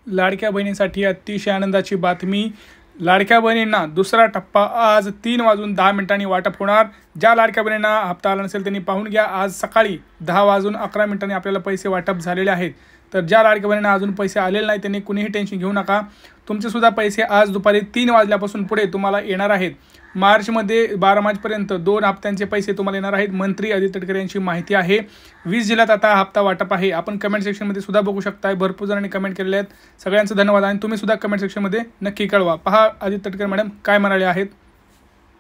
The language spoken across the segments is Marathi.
लाडक्या बहिणींसाठी अतिशय आनंदाची बातमी। लाडक्या बहिणींना दुसरा टप्पा आज 3:10 वाटप होणार। ज्या लाडक्या बहिणींना हप्ता आला नसेल त्यांनी पाहून घ्या, आज सकाळी 10:11 आपल्याला पैसे वाटप झालेले आहेत। तर ज्या लाडक्या बहिणींना अजून पैसे आलेले नाही त्यांनी कुणीही टेन्शन घेऊ नका, तुमचे सुद्धा पैसे आज दुपारी 3 वाजल्यापासून पुढे तुम्हाला येणार आहेत। मार्चमध्ये 12 मार्चपर्यंत 2 हप्त्यांचे पैसे तुम्हाला येणार आहेत। मंत्री आदित्य तटकरे यांची माहिती आहे। 20 जिल्ह्यात आता हप्ता वाटप आहे। आपण कमेंट सेक्शनमध्ये सुद्धा बघू शकता, भरपूर जणांनी कमेंट केलेले आहेत। सगळ्यांचं धन्यवाद आणि तुम्ही सुद्धा कमेंट सेक्शनमध्ये नक्की कळवा। पहा आदित्य तटकरे मॅडम काय म्हणाले आहेत।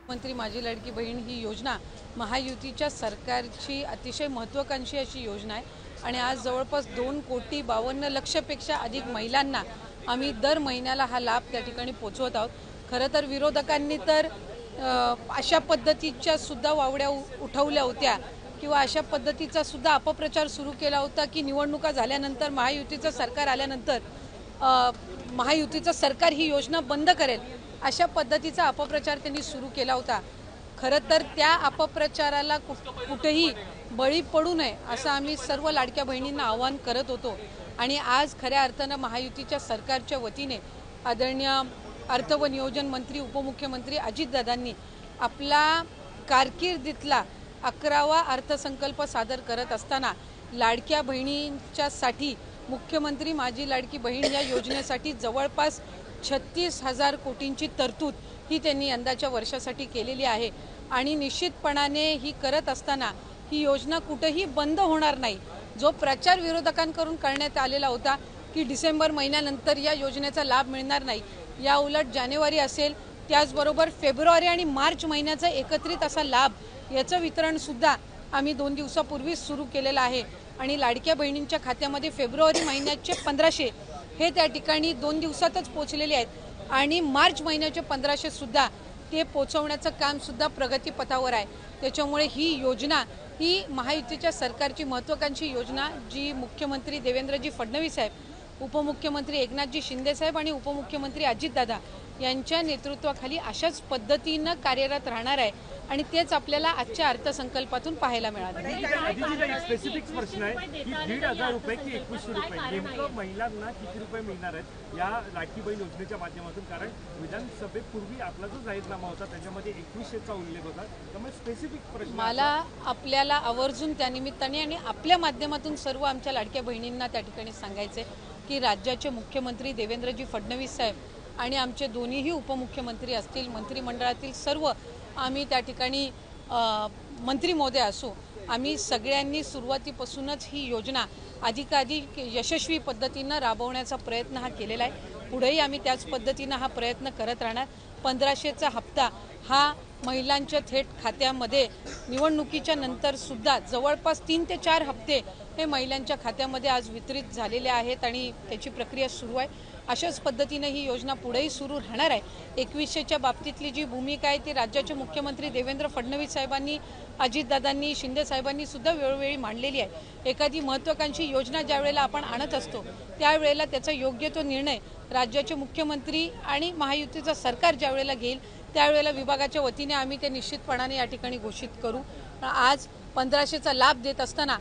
मंत्री माझी लाडकी बहीण ही योजना महायुतीच्या सरकारची अतिशय महत्त्वाकांक्षी अशी योजना आहे आणि आज जवळपास 2,52,00,000 पेक्षा अधिक महिलांना आम्ही दर महिन्याला हा लाभ त्या ठिकाणी पोहोचवत आहोत। खरं तर विरोधकांनी तर अशा पद्धतीच्या सुद्धा वावड्या उठवल्या होत्या किंवा अशा पद्धतीचा सुद्धा अपप्रचार सुरू केला होता की निवडणुका झाल्यानंतर महायुतीचं सरकार आल्यानंतर महायुतीचं सरकार ही योजना बंद करेल, अशा पद्धतीचा अपप्रचार त्यांनी सुरू केला होता। खरं तर त्या अपप्रचाराला कुठेही बळी पडू नये असं आम्ही सर्व लाडक्या बहिणींना आवाहन करत होतो आणि आज खऱ्या अर्थानं महायुतीच्या सरकारच्या वतीने आदरणीय अर्थ व नियोजन मंत्री उपमुख्यमंत्री अजितदादांनी आपला कारकिर्दीतला 11वा अर्थसंकल्प सादर करत असताना लाडक्या बहिणींच्यासाठी मुख्यमंत्री माझी लाडकी बहीण या योजनेसाठी जवळपास 36,000 कोटींची तरतूद ही त्यांनी यंदाच्या वर्षासाठी केलेली आहे आणि निश्चितपणाने ही करत असताना ही योजना कुठेही बंद होणार नाही। जो प्रचार विरोधकांकडून करण्यात आलेला होता की डिसेंबर महिन्यानंतर या योजनेचा लाभ मिळणार नाही, या उलट जानेवारी असेल त्याचबरोबर फेब्रुवारी आणि मार्च महिन्याचा एकत्रित असा लाभ याचं वितरण सुद्धा आम्ही 2 दिवसापूर्वीच सुरू केलेलं आहे आणि लाडक्या बहिणींच्या खात्यामध्ये फेब्रुवारी महिन्याचे 1500 हे त्या ठिकाणी 2 दिवसातच पोहोचलेले आहेत आणि मार्च महिन्याचे 1500 सुद्धा ते पोहोचवण्याचं काम सुद्धा प्रगतीपथावर आहे। त्याच्यामुळे ही योजना ही महायुतीच्या सरकारची महत्त्वाकांक्षी योजना जी मुख्यमंत्री देवेंद्रजी फडणवीस साहेब, उपमुख्यमंत्री एकनाथजी शिंदे साहेब आणि उपमुख्यमंत्री अजितदादा यांच्या नेतृत्वाखाली अशाच पद्धतीनं कार्यरत राहणार आहे आणि तेच आपल्याला आजच्या अर्थसंकल्पातून पाहायला मिळालं। स्पेसिफिक प्रश्न आहे की 1,500 रुपये की 2100 रुपये नेमकं महिलांना किती रुपये मिळणार आहेत या लाडकी बहीण योजनेच्या माध्यमातून? कारण विधानसभेपूर्वी आपला जो जाहीरनामा होता त्याच्यामध्ये 2100चा उल्लेख होता, त्यामुळे स्पेसिफिक प्रश्न मला आपल्याला आवर्जून त्यानिमित्ताने आणि आपल्या माध्यमातून सर्व आमच्या लाडक्या बहिणींना त्या ठिकाणी सांगायचे की राज्याचे मुख्यमंत्री देवेंद्रजी फडणवीस साहेब आणि आमचे दोन्हीही उपमुख्यमंत्री असतील, मंत्रिमंडळातील सर्व आम्ही त्या ठिकाणी मंत्री महोदय असो, आम्ही सगळ्यांनी सुरुवातीपासूनच ही योजना अधिकाधिक यशस्वी पद्धतीनं राबवण्याचा प्रयत्न हा केलेला आहे। पुढेही आम्ही त्याच पद्धतीनं हा प्रयत्न करत राहणार। 1500चा हप्ता हा महिलांच्या थेट खात्यामध्ये निवडणुकीच्या नंतर सुद्धा जवळपास 3 ते 4 हप्ते हे महिलांच्या खात्यामध्ये आज वितरित झालेले आहेत आणि त्याची प्रक्रिया सुरू आहे। अशाच पद्धतीने ही योजना पुढेही सुरू राहणार आहे। 2100च्या बाबतीतली जी भूमिका आहे ती राज्याचे मुख्यमंत्री देवेंद्र फडणवीस साहेबांनी, अजितदादांनी, शिंदे साहेबांनी सुद्धा वेळोवेळी मांडलेली आहे। एखादी महत्त्वाकांक्षी योजना ज्या वेळेला आपण आणत असतो त्यावेळेला त्याचा योग्य तो निर्णय राज्याचे मुख्यमंत्री आणि महायुतीचं सरकार ज्या वेळेला घेईल त्यावेळेला विभागाच्या वतीने आम्ही ते निश्चितपणाने या ठिकाणी घोषित करू। आज 1500चा लाभ देत असताना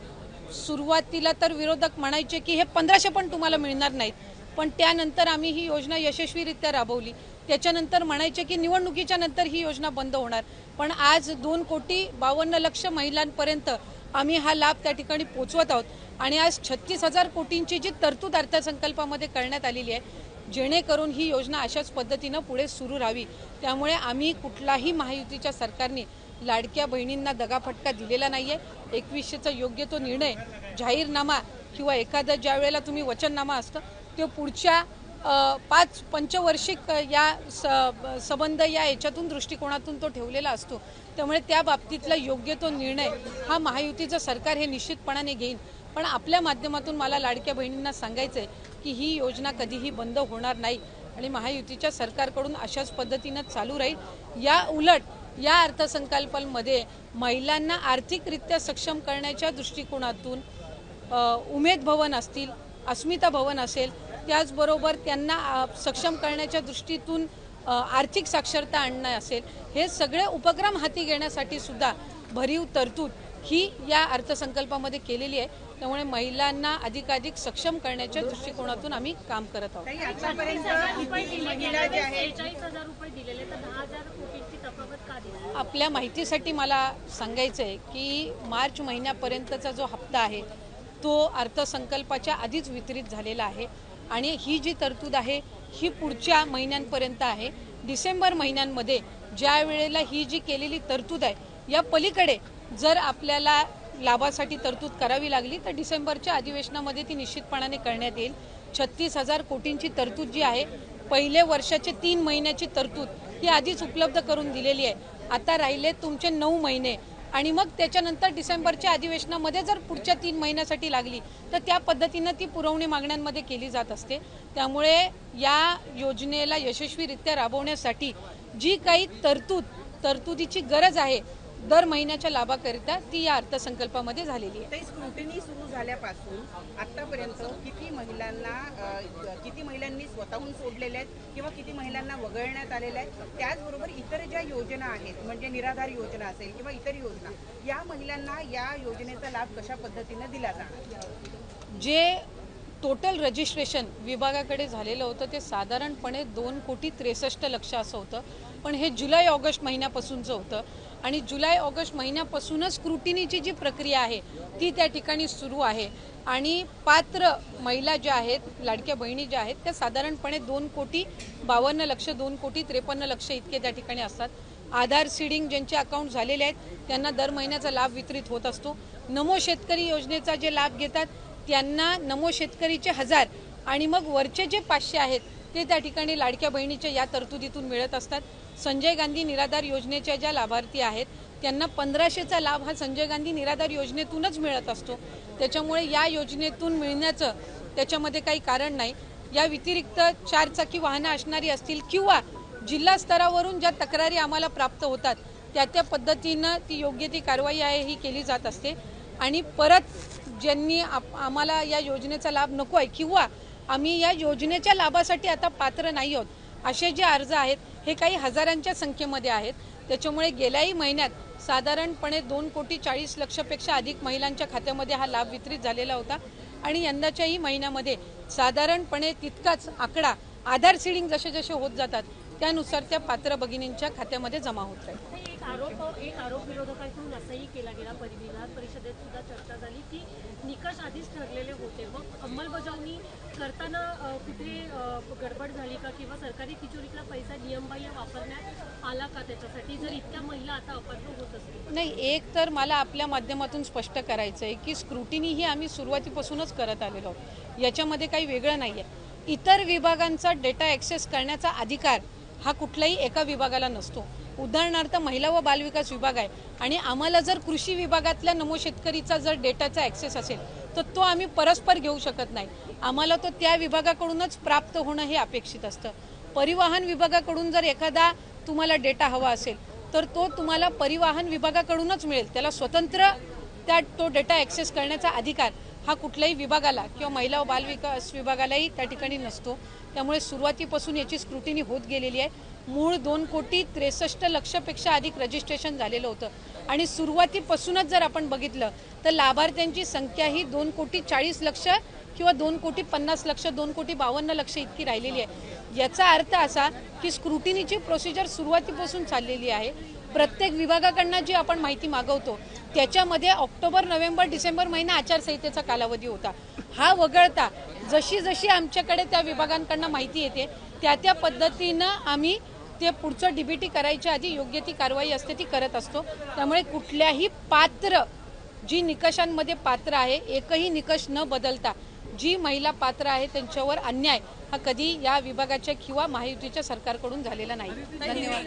सुरुवातीला तर विरोधक म्हणायचे की हे 1500 पण तुम्हाला मिळणार नाहीत, पण त्यानंतर आम्ही ही योजना यशस्वीरित्या राबवली। त्याच्यानंतर म्हणायचे की निवडणुकीच्या नंतर ही योजना बंद होणार, पण आज 2,52,00,000 महिलांपर्यंत आम्ही हा लाभ त्या ठिकाणी पोहोचवत आहोत आणि आज 36,000 कोटींची जी तरतूद अर्थसंकल्पामध्ये करण्यात आलेली आहे जेणेकरून ही योजना अशाच पद्धतीनं पुढे सुरू राहावी। त्यामुळे आम्ही कुठलाही महायुतीच्या सरकारने लाडक्या बहिणींना दगाफटका दिलेला नाही आहे। 2100चा योग्य तो निर्णय जाहीरनामा किंवा एखादा ज्या वेळेला तुम्ही वचननामा असतं ते पुढच्या 5 पंचवार्षिक या संबंध या याच्यातून दृष्टिकोनातून तो ठेवलेला असतो। त्यामुळे त्या बाबतीतला योग्य तो निर्णय हा महायुतीचं सरकार हे निश्चितपणाने घेईल। पण आपल्या माध्यमातून मला लाडक्या बहिणींना सांगायचं आहे की ही योजना कधीही बंद होणार नाही आणि महायुतीच्या सरकारकडून अशाच पद्धतीनं चालू राहील। या उलट या अर्थसंकल्पामध्ये महिलांना आर्थिकरित्या सक्षम करण्याच्या दृष्टिकोनातून उमेद भवन असतील, अस्मिता भवन असेल, त्याचबरोबर त्यांना सक्षम करण्याच्या दृष्टीतून आर्थिक साक्षरता आणणं असेल, हे सगळे उपक्रम हाती घेण्यासाठी सुद्धा भरीव तरतूद ही या अर्थसंकल्पामध्ये केलेली आहे। त्यामुळे महिलांना अधिकाधिक सक्षम करण्याच्या दृष्टिकोनातून आम्ही काम करत आहोत। आपल्या माहितीसाठी मला सांगायचं आहे की मार्च महिन्यापर्यंतचा जो हप्ता आहे तो अर्थसंकल्पाच्या आधीच वितरित झालेला आहे आणि ही जी तरतूद आहे ही पुढच्या महिन्यांपर्यंत आहे। डिसेंबर महिन्यांमध्ये ज्या वेळेला ही जी केलेली तरतूद आहे या पलीकडे जर आपल्याला लाभासाठी तरतूद करावी लागली तर डिसेंबरच्या अधिवेशनामध्ये ती निश्चितपणाने करण्यात येईल। 36,000 कोटींची तरतूद जी आहे पहिले वर्षाचे 3 महिन्याची तरतूद ही आधीच उपलब्ध करून दिलेली आहे। आता राहिले तुमचे 9 महिने आणि मग त्याच्यानंतर डिसेंबरच्या अधिवेशनामध्ये जर पुढच्या 3 महिन्यासाठी लागली तर त्या पद्धतीने ती पुरवणी मागण्यांमध्ये केली जात असते। त्यामुळे या योजनेला यशस्वीरित्या राबवण्यासाठी जी काही तरतुदीची गरज आहे दर महिन्याच्या लाभाकरिता ती या अर्थसंकल्पामध्ये झालेली आहे। स्क्रुटिनी सुरू झाल्यापासून आतापर्यंत किती महिलांनी स्वतःहून सोडलेले आहेत किंवा किती महिलांना वगळण्यात आलेले आहे, त्याचबरोबर इतर ज्या योजना आहेत म्हणजे निराधार योजना असेल किंवा इतर योजना, या महिलांना या योजनेचा लाभ कशा पद्धतीने दिला जाणार? जे टोटल रजिस्ट्रेशन विभागाकडे झालेलं होतं ते साधारणपणे 2,63,00,000 असं होतं, पण हे जुलै ऑगस्ट महिन्यापासूनचं होतं आणि जुलै ऑगस्ट महिन्यापासूनच स्क्रुटिनीची जी प्रक्रिया आहे ती त्या ठिकाणी सुरू आहे आणि पात्र महिला ज्या आहेत, लाडक्या बहिणी ज्या आहेत त्या साधारणपणे 2,52,00,000 2,53,00,000 इतके त्या ठिकाणी असतात। आधार सीडिंग ज्यांचे अकाउंट झालेले आहेत त्यांना दर महिन्याचा लाभ वितरित होत असतो। नमो शेतकरी योजनेचा जे लाभ घेतात त्यांना नमो शेतकरीचे 1000 आणि मग वरचे जे 500 आहेत ते त्या ठिकाणी लाडक्या बहिणीच्या या तरतुदीतून मिळत असतात। संजय गांधी निराधार योजनेच्या ज्या लाभार्थी आहेत त्यांना 1500चा लाभ हा संजय गांधी निराधार योजनेतूनच मिळत असतो। त्याच्यामुळे या योजनेतून मिळण्याचं त्याच्यामध्ये काही कारण नाही। या व्यतिरिक्त 4 चाकी वाहनं असणारी असतील किंवा जिल्हा स्तरावरून ज्या तक्रारी आम्हाला प्राप्त होतात त्या पद्धतीनं ती योग्य ती कारवाई आहे ही केली जात असते आणि परत ज्यांनी आम्हाला या योजनेचा लाभ नको आहे किंवा आम्ही या योजनेच्या लाभासाठी आता पात्र नाही आहोत असे जे अर्ज आहेत हे काही हजारांच्या संख्येमध्ये आहेत। त्याच्यामुळे गेल्याही महिन्यात साधारणपणे 2,40,00,000 पेक्षा अधिक महिलांच्या खात्यामध्ये हा लाभ वितरित झालेला होता आणि यंदाच्याही महिन्यामध्ये साधारणपणे तितकाच आकडा आधार सीडिंग जसे जसे होत जातात त्यानुसार त्या पात्र भगिनींच्या खात्यामध्ये जमा होत राहील। एक आरोप विरोधकांकडून असाही केला गेला, विधान परिषदेत सुद्धा चर्चा झाली की निकष आधीच ठरलेले होते, मग अंमलबजावणी करताना कुठे गडबड झाली का किंवा सरकारी तिजोरीतला पैसा नियमबाह्य वापरण्यात आला का त्याच्यासाठी, जर इतक्या महिला आता अपात्र होत असतील? नाही, एक तर मला आपल्या माध्यमातून स्पष्ट करायचं आहे की स्क्रुटिनी ही आम्ही सुरुवातीपासूनच करत आलेलो आहोत, याच्यामध्ये काही वेगळं नाही आहे। इतर विभागांचा डेटा ॲक्सेस करण्याचा अधिकार हा कुठल्याही एका विभागाला नसतो। उदाहरणार्थ महिला व बालविकास विभाग आहे आणि आम्हाला जर कृषी विभागातल्या नमो शेतकरीचा जर डेटाचा ॲक्सेस असेल तर तो आम्ही परस्पर घेऊ शकत नाही, आम्हाला तो त्या विभागाकडूनच प्राप्त होणं हे अपेक्षित असतं। परिवहन विभागाकडून जर एखादा तुम्हाला डेटा हवा असेल तर तो तुम्हाला परिवहन विभागाकडूनच मिळेल, त्याला स्वतंत्र तो डेटा ॲक्सेस करण्याचा अधिकार हा कुठल्याही विभागाला किंवा महिला व बालविकास विभागालाही त्या ठिकाणी नसतो। त्यामुळे सुरुवातीपासून याची स्क्रुटिनी होत गेलेली आहे। मूळ 2,63,00,000 पेक्षा अधिक रजिस्ट्रेशन झालेलं होतं आणि सुरुवातीपासूनच जर आपण बघितलं तर लाभार्थ्यांची संख्या ही 2,40,00,000 किंवा 2,50,00,000 2,52,00,000 इतकी राहिलेली आहे। याचा अर्थ असा की स्क्रुटिनीची प्रोसिजर सुरुवातीपासून चाललेली आहे। प्रत्येक विभागाकडनं जी आपण माहिती मागवतो त्याच्यामध्ये ऑक्टोबर, नोव्हेंबर, डिसेंबर महिना आचारसंहितेचा कालावधी होता। हा वगळता जशी जशी आमच्याकडे त्या विभागांकडनं माहिती येते त्या पद्धतीनं आम्ही ते पुढचं डीबीटी करायच्या आधी योग्य ती कारवाई असते ती करत असतो। त्यामुळे कुठल्याही पात्र जी निकषांमध्ये पात्र आहे एकही निकष न बदलता जी महिला पात्र आहे त्यांच्यावर अन्याय हा कधी या विभागाच्या किंवा महायुतीच्या सरकारकडून झालेला नाही। धन्यवाद।